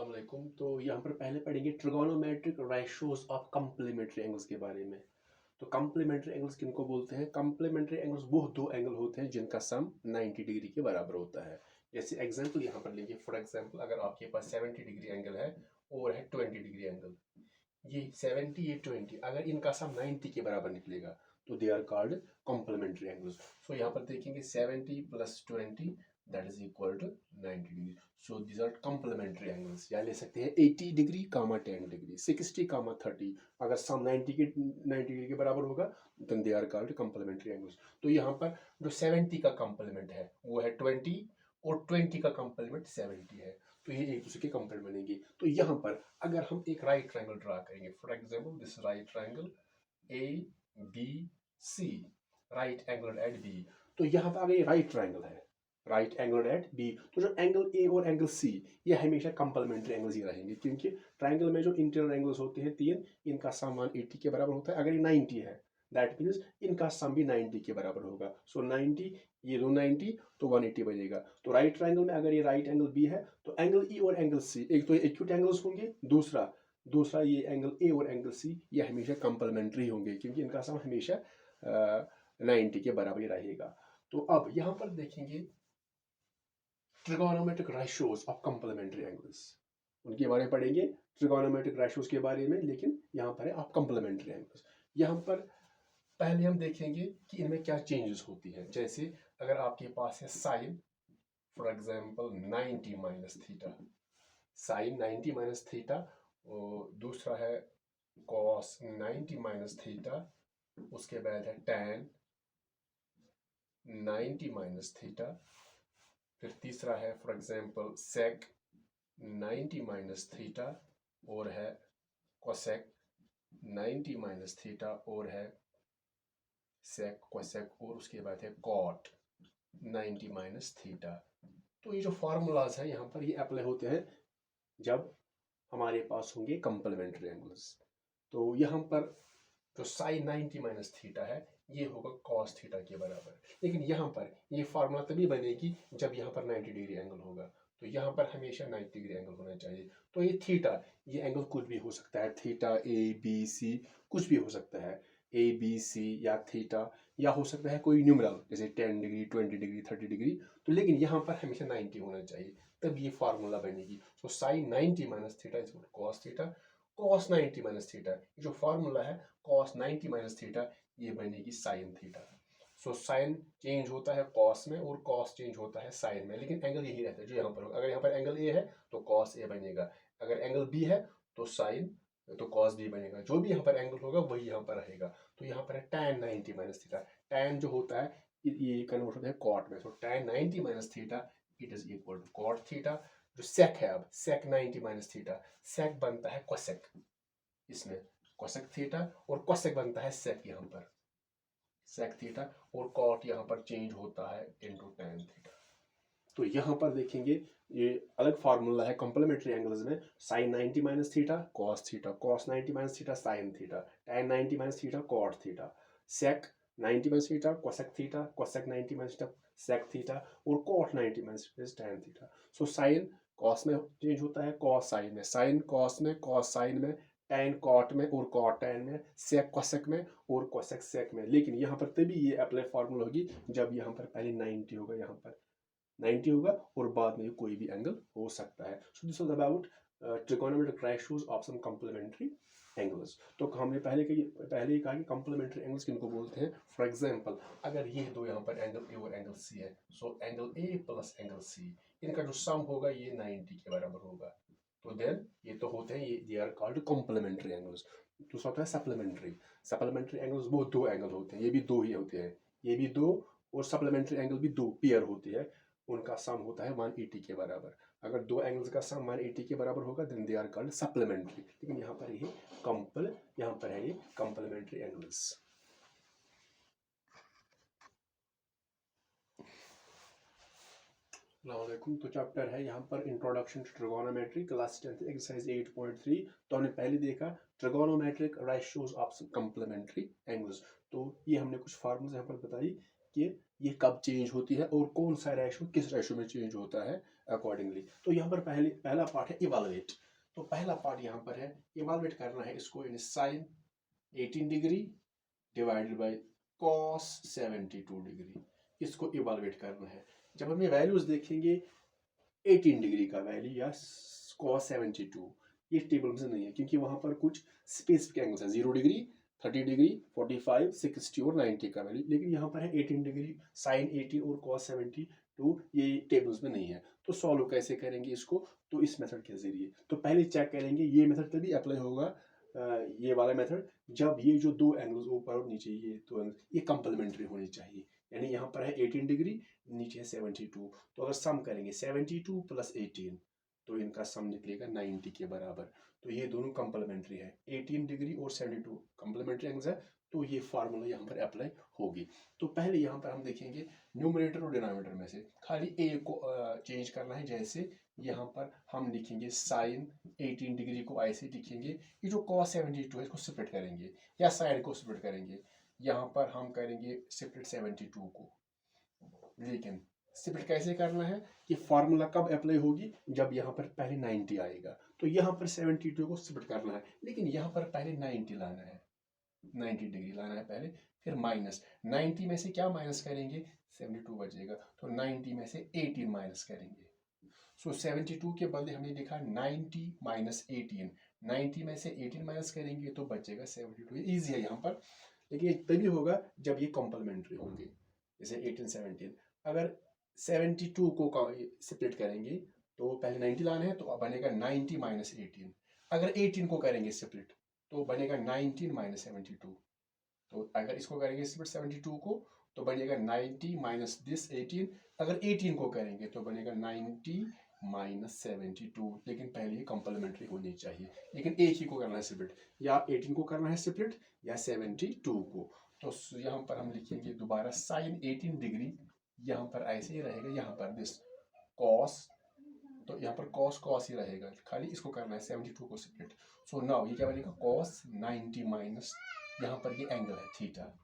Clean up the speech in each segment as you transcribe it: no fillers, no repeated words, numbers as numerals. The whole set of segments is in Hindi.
अस्सलामुअलैकुम। तो यहाँ पर पहले पढ़ेंगे trigonometric ratios of complementary angles के बारे में। तो कम्प्लीमेंट्री एंगल्स किनको बोलते हैं? कम्प्लीमेंट्री एंगल्स वो दो एंगल होते हैं जिनका सम 90 डिग्री के बराबर होता है। जैसे एग्जांपल यहाँ पर लेंगे, फॉर एग्जांपल अगर आपके पास 70 डिग्री एंगल है और है 20 डिग्री एंगल, ये 70 ये 20, अगर इनका सम 90 के बराबर निकलेगा तो they are called complementary angles. So यहाँ पर देखेंगे 70 plus 20 that is equal to 90 degree. So these are complementary angles. या ले सकते हैं 80 डिग्री कामा 10 डिग्री, 60 कामा 30। अगर सम 90 डिग्री के बराबर होगा then they are called complementary angles. तो यहाँ पर जो 70 का कॉम्प्लीमेंट है वो है 20 और 20 का कॉम्प्लीमेंट 70 है, तो ये एक दूसरे के कंपेयर बनेंगे। तो यहाँ पर अगर हम एक राइट ट्रायंगल ड्रा करेंगे, for example this right triangle A B C, right angle at B. तो यहाँ पर अगर ये राइट ट्रायंगल है, राइट एंगल एट बी, तो जो एंगल ए और एंगल सी ये हमेशा कंप्लीमेंट्री एंगल्स ही रहेंगे, क्योंकि ट्रायंगल में जो इंटीरियर एंगल्स होते हैं तीन, इनका सम 180 के बराबर होता है। अगर ये 90 है दैट मीन्स इनका सम भी 90 के बराबर होगा। सो 90 ये दो 90 तो 180 बनेगा। तो राइट ट्रायंगल में अगर ये राइट एंगल बी है तो एंगल ई और एंगल सी, एक तो ये एक्यूट एंगल्स होंगे, दूसरा दूसरा ये एंगल ए और एंगल सी ये हमेशा कंप्लीमेंट्री होंगे, क्योंकि इनका सम हमेशा 90 के बराबर ही रहेगा। तो अब यहाँ पर देखेंगे trigonometric ratios of complementary angles, उनके बारे में पढ़ेंगे ट्रिगोनोमेट्रिक रेशियोज के बारे में, लेकिन यहाँ पर है ऑफ कंप्लीमेंट्री एंगल्स। यहाँ पर पहले हम देखेंगे कि इनमें क्या चेंजेस होती है। जैसे अगर आपके पास है sine, for example 90 minus theta, sine 90 minus theta, और दूसरा है कॉस 90 माइनस थीटा, उसके बाद है टैन 90 माइनस थीटा, फिर तीसरा है for example sec 90 minus theta, और है कोसेक 90 माइनस थीटा, और है सेक कोसेक, और उसके बाद है कॉट 90 माइनस थीटा। तो ये जो फार्मूलाज है यहाँ पर ये अप्लाई होते हैं जब हमारे पास होंगे कंप्लीमेंट्री एंगल्स। तो यहाँ पर जो साइन 90 माइनस थीटा है ये होगा कॉस थीटा के बराबर, लेकिन यहाँ पर ये फार्मूला तभी बनेगी जब यहाँ पर 90 डिग्री एंगल होगा। तो यहाँ पर हमेशा 90 डिग्री एंगल होना चाहिए। तो ये थीटा, ये एंगल कुछ भी हो सकता है, थीटा ए बी सी कुछ भी हो सकता है, ए बी सी या थीटा, या हो सकता है कोई न्यूमरल जैसे 10 डिग्री 20 डिग्री 30 डिग्री। तो लेकिन यहाँ पर हमेशा 90 होना चाहिए, तब ये फार्मूला बनेगी। So sine 90 minus theta is cos theta, cos 90 minus theta, जो फार्मूला है कॉस 90 माइनस थीटा ये बनेगी sign theta. So sign change होता है कॉस में और कॉस चेंज होता है साइन में, लेकिन एंगल यही रहता है जो यहाँ पर होगा। अगर यहाँ पर एंगल ए है तो कॉस ए बनेगा, अगर एंगल बी है तो साइन तो कॉस बी बनेगा, जो भी यहाँ पर एंगल होगा वही यहाँ पर रहेगा। तो यहाँ पर है tan 90 माइनस थीटा, tan जो होता है ये कन्वर्ट होता है कॉट में। So tan 90 minus theta it is equal to cot theta. जो सेक है, अब सेक 90 माइनस थीटा, सेक बनता है कोसेक, इसमें कोसेक थीटा, और कोसेक बनता है सेक यहाँ पर सेक थीटा, और कॉट यहाँ पर चेंज होता है इनटू टैन थीटा। तो यहाँ पर देखेंगे ये अलग फार्मूला है कॉम्प्लीमेंट्री एंगल्स में, sine 90 minus theta cos theta, cos 90 minus theta sine theta, tan 90 minus theta cot theta, sec 90 minus theta cosec theta, cosec 90 minus theta sec theta, और cot 90 minus tan theta. So sine cos में चेंज होता है, कॉस साइन में, साइन कॉस में, कॉस साइन में, टैन कॉट में, और कॉट टैन में, सेक कोसेक में, और कोसेक सेक में। लेकिन यहाँ पर तभी ये अप्लाई फार्मूला होगी जब यहाँ पर पहले 90 होगा, यहाँ पर 90 होगा और बाद में कोई भी एंगल हो सकता है। So this was about trigonometric ratios of some complementary angles. तो हमने पहले ही कहा कि कॉम्प्लीमेंट्री एंगल्स किनको बोलते हैं। फॉर एग्जांपल अगर ये दो यहाँ पर एंगल ए और एंगल सी है, so angle A plus angle C, इनका जो सम होगा ये 90 के बराबर होगा। तो देन ये तो होते हैं, ये they are called complementary angles. दूसरा होता है सप्लीमेंट्री। सप्लीमेंट्री एंगल्स वो दो एंगल होते हैं, ये भी दो ही होते हैं, ये भी दो, और सप्लीमेंट्री एंगल भी दो पेयर होती है, उनका सम होता है 180 के बराबर। अगर दो एंगल्स का सम 180 के बराबर होगा then they are called supplementary. लेकिन यहाँ पर ये कॉम्प्लीमेंट्री एंगल्स। अस्सलामुअलैकुम। तो चैप्टर है यहाँ पर introduction to trigonometry, class 10 exercise 8.3। तो हमने पहले देखा trigonometric ratios of complementary angles. तो ये हमने कुछ फार्मूले यहाँ पर बताई कि ये कब चेंज होती है और कौन सा रेशो किस रेशो में चेंज होता है अकॉर्डिंगली। तो यहाँ पर पहला पार्ट है इवालुएट। तो पहला पार्ट यहाँ पर है इवालुएट करना है इसको इन sine 18 degree divided by cos 72 degree, इसको इवालुएट करना है। जब हम ये वैल्यूज देखेंगे 18 डिग्री का वैल्यू या कॉस 72, ये टेबल में नहीं है क्योंकि वहां पर कुछ स्पेसिफिक एंगल्स है 0 डिग्री 30 डिग्री 45 60 और 90 का वैल्यू, लेकिन यहाँ पर है 18 डिग्री साइन 18 और कॉस 72, ये टेबल्स में नहीं है। तो सॉल्व कैसे करेंगे इसको, तो इस मेथड के जरिए। तो पहले चेक करेंगे ये मेथड तभी अप्लाई होगा ये वाला मेथड जब ये जो दो एंगल्स ऊपर और नीचे ये दो एंगल्स ये कंप्लीमेंट्री होनी चाहिए। यानी यहाँ पर है 18 डिग्री नीचे है 72, तो अगर सम करेंगे 72 प्लस 18 तो इनका सम निकलेगा 90 के बराबर। तो ये दोनों कंप्लीमेंट्री है, 18 डिग्री और 72 कंप्लीमेंट्री एंगल्स है, तो ये फार्मूला यहाँ पर अप्लाई होगी। तो पहले यहाँ पर हम देखेंगे न्यूमरेटर और डिनोमिनेटर में से खाली ए को चेंज करना है। जैसे यहाँ पर हम लिखेंगे साइन 18 डिग्री को ऐसे लिखेंगे, ये जो cos 72 है इसको स्प्लिट करेंगे या साइन को स्प्लिट करेंगे। यहाँ पर हम करेंगे स्प्लिट 72 को, लेकिन स्प्लिट कैसे करना है कि फार्मूला कब अप्लाई होगी जब यहाँ पर पहले 90 आएगा। तो यहाँ पर 72 को स्प्लिट करना है, लेकिन यहाँ पर पहले 90 लाना है, 90 डिग्री लाना है पहले, फिर माइनस 90 में से क्या माइनस करेंगे 72 बचेगा, तो 90 में से 18 माइनस करेंगे। सो 72 के बदले हमने लिखा 90 माइनस 18, 90 में से 18 माइनस करेंगे तो बचेगा 72। ये ईजी है यहाँ पर, लेकिन ये तभी होगा जब ये कॉम्प्लीमेंट्री होंगे। जैसे 18 17, अगर 72 को स्प्लिट करेंगे तो पहले 90 लाना है तो बनेगा 90 माइनस 18। अगर 18 को करेंगे स्प्लिट तो बनेगा 19 माइनस 72। तो अगर इसको करेंगे स्प्लिट 72 को तो बनेगा 90 माइनस दिस 18। अगर 18 को करेंगे तो बनेगा 90 माइनस 72, लेकिन पहले ये कंप्लीमेंट्री होनी चाहिए। लेकिन एक ही को करना है स्प्लिट, या 18 को करना है स्प्लिट या 72 को। तो यहाँ पर हम लिखेंगे दोबारा साइन 18 डिग्री, यहाँ पर ऐसे ही रहेगा, यहाँ पर दिस कॉस, तो यहाँ पर कॉस कॉस ही रहेगा, खाली इसको करना है 72 को स्प्लिट। सो नाउ ये क्या बनेगा कॉस 90 माइनस, यहाँ पर ये एंगल है theta,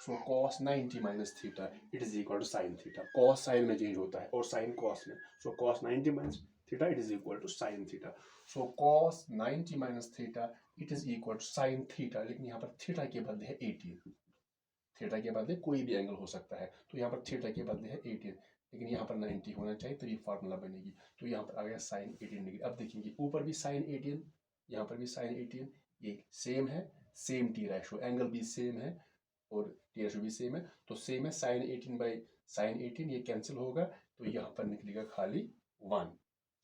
so cos 90 minus theta it is equal to sine theta. cos sine में चेंज होता है और साइन cos में, so cos 90 minus theta it is equal to sine theta. So cos 90 minus theta it is equal to sine theta, लेकिन यहाँ पर थीटा के बदले है 18, थीटा के बदले कोई भी एंगल हो सकता है, तो यहाँ पर थीटा के बदले है 18, लेकिन यहाँ पर 90 होना चाहिए तो ये फार्मूला बनेगी। तो यहाँ पर आ गया साइन 18 डिग्री। अब देखेंगे ऊपर भी साइन 18, यहाँ पर भी साइन 18, ये सेम है, सेम टी रेशो, एंगल भी सेम है और टी रेशो भी सेम है, तो सेम है साइन 18 बाई साइन 18, ये कैंसिल होगा तो यहाँ पर निकलेगा खाली 1,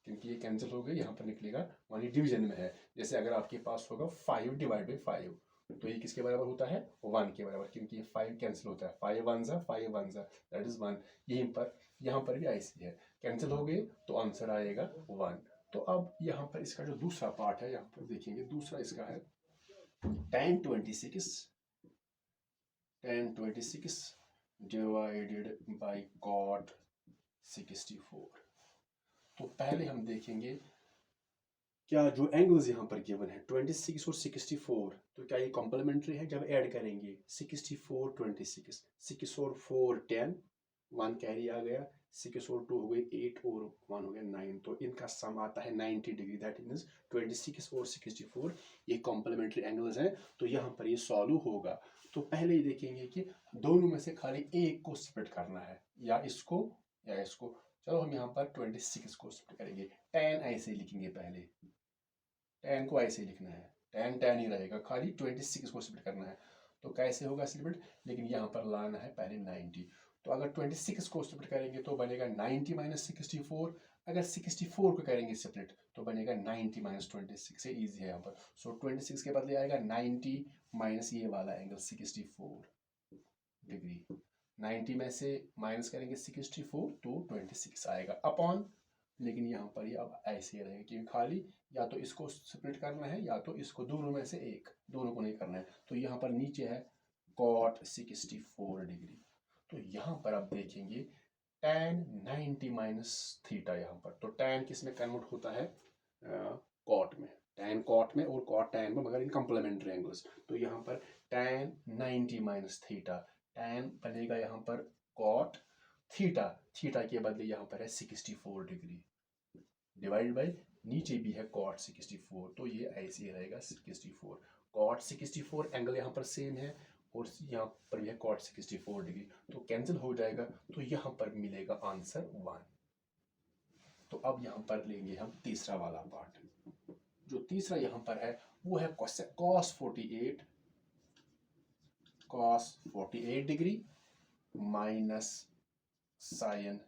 क्योंकि ये कैंसिल हो गया, यहाँ पर निकलेगा 1, ये डिवीजन में है। जैसे अगर आपके पास होगा 5 डिवाइड बाई 5 तो ये किसके बराबर होता है 1 के बराबर, क्योंकि ये 5 कैंसिल होता है, 5 1 जा 5 1 जा दैट इज 1। यहीं पर यहाँ पर भी ऐसी है, कैंसिल हो गए तो आंसर आएगा 1। तो अब यहाँ पर इसका जो दूसरा पार्ट है यहाँ पर देखेंगे, दूसरा इसका है tan 26 डिवाइडेड बाई cot 64। तो पहले हम देखेंगे क्या जो एंगल्स यहाँ पर गिवन है 26 और 64, तो क्या ये कॉम्प्लीमेंट्री है। जब ऐड करेंगे 64 26, 6 और 4 10, 1 कैरी आ गया, 6 और 2 हो गए 8 और 1 हो गया 9, तो इनका सम आता है 90 डिग्री। दैट मीन्स 26 और 64 ये कॉम्प्लीमेंट्री एंगल्स हैं, तो यहाँ पर ये सॉल्व होगा। तो पहले ही देखेंगे कि दोनों में से खाली एक को स्प्लिट करना है, या इसको या इसको। चलो हम यहाँ पर 26 को स्प्लिट करेंगे, tan ऐसे ही लिखेंगे, पहले tan को ऐसे ही लिखना है, tan tan ही रहेगा, खाली 26 को स्प्लिट करना है। तो कैसे होगा स्प्लिट, लेकिन यहाँ पर लाना है पहले 90। तो अगर 26 को स्प्लिट करेंगे तो बनेगा 90 माइनस 64, अगर 64 को करेंगे स्प्लिट तो बनेगा 90 माइनस 26, से ईजी है यहाँ पर। सो 26 के बदले आएगा 90 माइनस ये वाला एंगल 64 डिग्री, 90 में से माइनस करेंगे 64 तो 26 आएगा अपॉन, लेकिन यहाँ पर ये अब ऐसे ही रहेगा क्योंकि खाली या तो इसको स्प्लिट करना है या तो इसको, दोनों में से एक, दोनों को नहीं करना है। तो यहाँ पर नीचे है cot 64 डिग्री। तो यहाँ पर आप देखेंगे tan 90 माइनस थीटा, यहाँ पर तो tan किस में कन्वर्ट होता है cot में, tan cot में और cot tan में, मगर इन कंप्लीमेंट्री एंगल्स। तो यहाँ पर tan 90 माइनस थीटा, tan बनेगा यहाँ पर कॉट थीटा, थीटा के बदले यहाँ पर है 64 डिग्री, डिवाइड बाय नीचे भी है कॉट 64, तो ये ऐसे रहेगा 64। कॉट 64 एंगल यहाँ पर सेम है और यहाँ पर भी है कॉट 64 डिग्री, तो कैंसिल हो जाएगा, तो यहाँ पर मिलेगा आंसर 1। तो अब यहाँ पर लेंगे हम तीसरा वाला पार्ट। जो तीसरा यहाँ पर है वो है cos 48 degree minus sine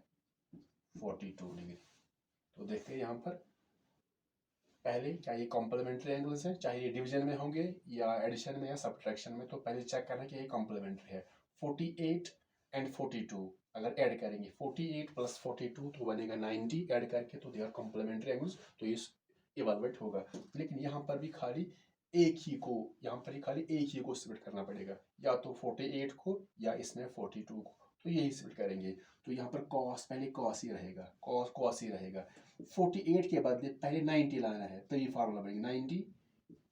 42 degree. तो देखते हैं यहाँ पर पहले क्या ये कॉम्प्लीमेंट्री एंगल्स हैं, चाहे ये डिवीजन में होंगे या एडिशन में या सब्ट्रैक्शन में। तो पहले चेक करना कि ये कॉम्प्लीमेंट्री है। 48 एंड 42 अगर ऐड करेंगे 48 प्लस 42 तो बनेगा 90, ऐड करके तो दे आर कॉम्प्लीमेंट्री एंगल्स, तो ये इवैल्यूएट होगा। लेकिन यहाँ पर भी खाली एक ही को स्प्लिट करना पड़ेगा, या तो 48 को या इसमें 42 को, तो यही स्प्लिट करेंगे। तो यहाँ पर कॉस पहले कॉस ही रहेगा, कॉस ही रहेगा। 48 के बदले पहले 90 लाना है, तो ये फार्मूला बनेगा 90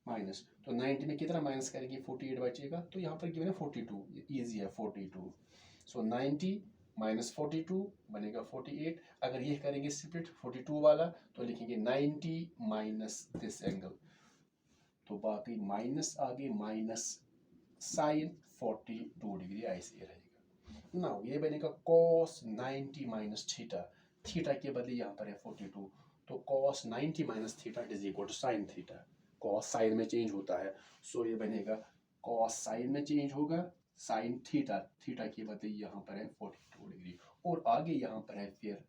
माइनस, तो 90 में कितना माइनस करेंगे 48 बचेगा, तो यहाँ पर गिवन है 42, ईजी है 42। सो 90 माइनस 42 बनेगा 48। अगर ये करेंगे स्प्लिट 42 वाला तो लिखेंगे 90 माइनस दिस एंगल, तो बाकी माइनस आगे माइनस साइन 42 डिग्री ऐसे रहेगा। नाउ ये बनेगा cos 90 माइनस थीटा, थीटा के बदले यहाँ पर है 42, तो cos 90 minus theta is equal to sine theta. cos sine में चेंज होता है, सो ये बनेगा cos साइन में चेंज होगा साइन थीटा, थीटा के बदले यहाँ पर है 42 डिग्री, और आगे यहाँ पर है फिर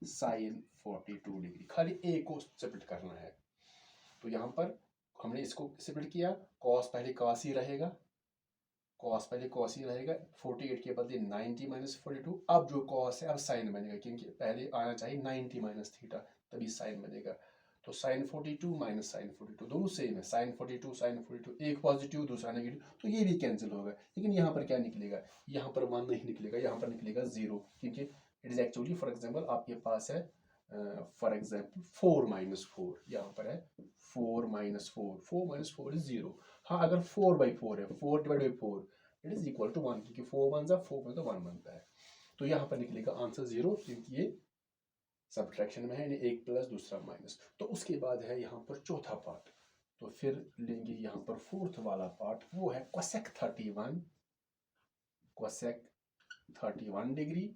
साइन 42 डिग्री। खाली ए को स्प्लिट करना है, तो यहाँ पर हमने इसको स्प्लिट किया। cos पहले cos ही रहेगा, 48 के बदले 90 माइनस 42। अब जो cos है अब साइन बनेगा, क्योंकि पहले आना चाहिए 90 माइनस थीटा, तभी साइन बनेगा। तो साइन 42 माइनस साइन 42 दोनों सेम है, साइन 42 एक पॉजिटिव दूसरा नेगेटिव, तो ये भी कैंसिल होगा। लेकिन यहाँ पर क्या निकलेगा, यहाँ पर 1 नहीं निकलेगा, यहाँ पर निकलेगा 0, क्योंकि it is actually for example आपके पास है फॉर एग्जाम्पल 4 माइनस 4, यहाँ पर है 4 माइनस 4 इज 0। हाँ अगर 4/4 है, 4 divide by 4 it is equal to 1, क्योंकि 4 1 4 1 बनता है। तो यहाँ पर निकलेगा आंसर 0, क्योंकि ये सब्ट्रैक्शन में है, यानी एक प्लस दूसरा माइनस। तो उसके बाद है यहाँ पर चौथा पार्ट, तो फिर लेंगे यहाँ पर फोर्थ वाला पार्ट, वो है cosec 31 डिग्री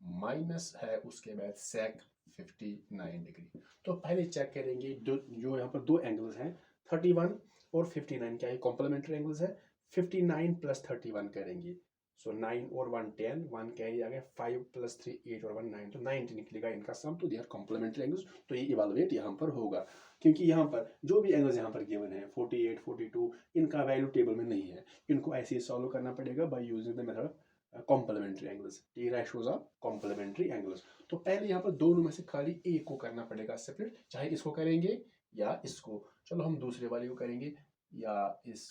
माइनस है उसके बाद sec 59 डिग्री। तो पहले चेक करेंगे जो यहाँ पर दो एंगल्स हैं 31 और 59, क्या ये कॉम्प्लीमेंट्री एंगल्स है। 59 प्लस 31 करेंगे, सो 9 और 1 10, 1 कैरी आ गया, 5 प्लस 3 8 और 1 9, तो 90 निकलेगा इनका सम, तो दे आर कॉम्प्लीमेंट्री एंगल्स। तो ये इवैल्यूएट यहाँ पर होगा, क्योंकि यहाँ पर जो भी एंगल्स यहाँ पर गिवन है 48 42 इनका वैल्यू टेबल में नहीं है, इनको ऐसे ही सॉल्व करना पड़ेगा by using the method complementary angles, T ratios of complementary angles. तो पहले यहाँ पर दोनों में से खाली एक को करना पड़ेगा सेपरेट, चाहे इसको करेंगे या इसको। चलो हम दूसरे वाले को करेंगे, या इस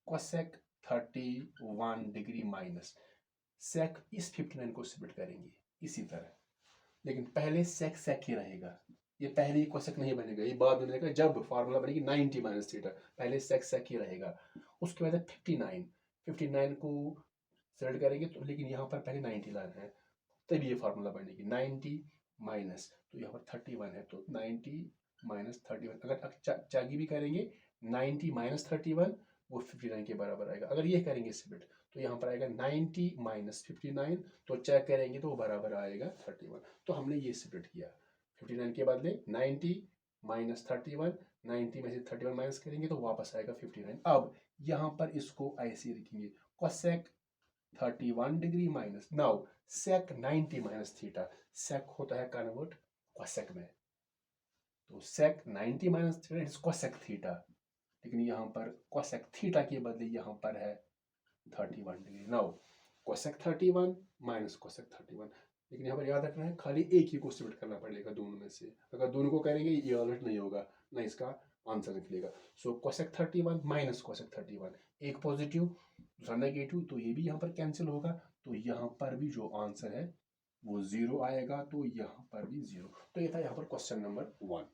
cosec 31 डिग्री माइनस sec इस 59 को सेपरेट करेंगे इसी तरह। लेकिन पहले sec ही रहेगा, ये पहले ही cosec नहीं बनेगा, ये बाद में बनेगा जब फार्मूला बनेगी 90 माइनस थीटा, पहले sec ही रहेगा। उसके बाद 59 को सेलेक्ट करेंगे, तो लेकिन यहाँ पर पहले 90 लाना है, तभी ये फार्मूला बनेगी 90 माइनस, तो यहाँ पर 31 है, तो 90 माइनस 31, अगर चागी भी करेंगे 90 माइनस 31 वो 59 के बराबर आएगा। अगर ये करेंगे स्प्लिट तो यहाँ पर आएगा 90 माइनस 59, तो चेक करेंगे तो वो बराबर आएगा 31। तो हमने ये स्प्लिट किया, 59 के बदले 90 माइनस 31, 90 में से 31 माइनस करेंगे तो वापस आएगा 59। अब यहाँ पर इसको ऐसे लिखेंगे cosec 31 degree minus, now sec 90 minus theta, sec होता है कन्वर्ट cosec में, तो sec 90 minus theta is cosec theta, लेकिन यहाँ पर cosec थीटा के बदले यहाँ पर है 31 degree. Now cosec 31 minus cosec 31, लेकिन यहाँ पर याद रखना है खाली एक ही को स्प्लिट करना पड़ेगा दोनों में से, अगर दोनों को करेंगे ये इवैल्यूएट नहीं होगा ना, इसका आंसर निकलेगा। सो cosec 31 माइनस cosec 31, एक पॉजिटिव दूसरा नेगेटिव, तो ये भी यहाँ पर कैंसिल होगा, तो यहाँ पर भी जो आंसर है वो 0 आएगा, तो यहाँ पर भी 0। तो ये था यहाँ पर क्वेश्चन नंबर 1।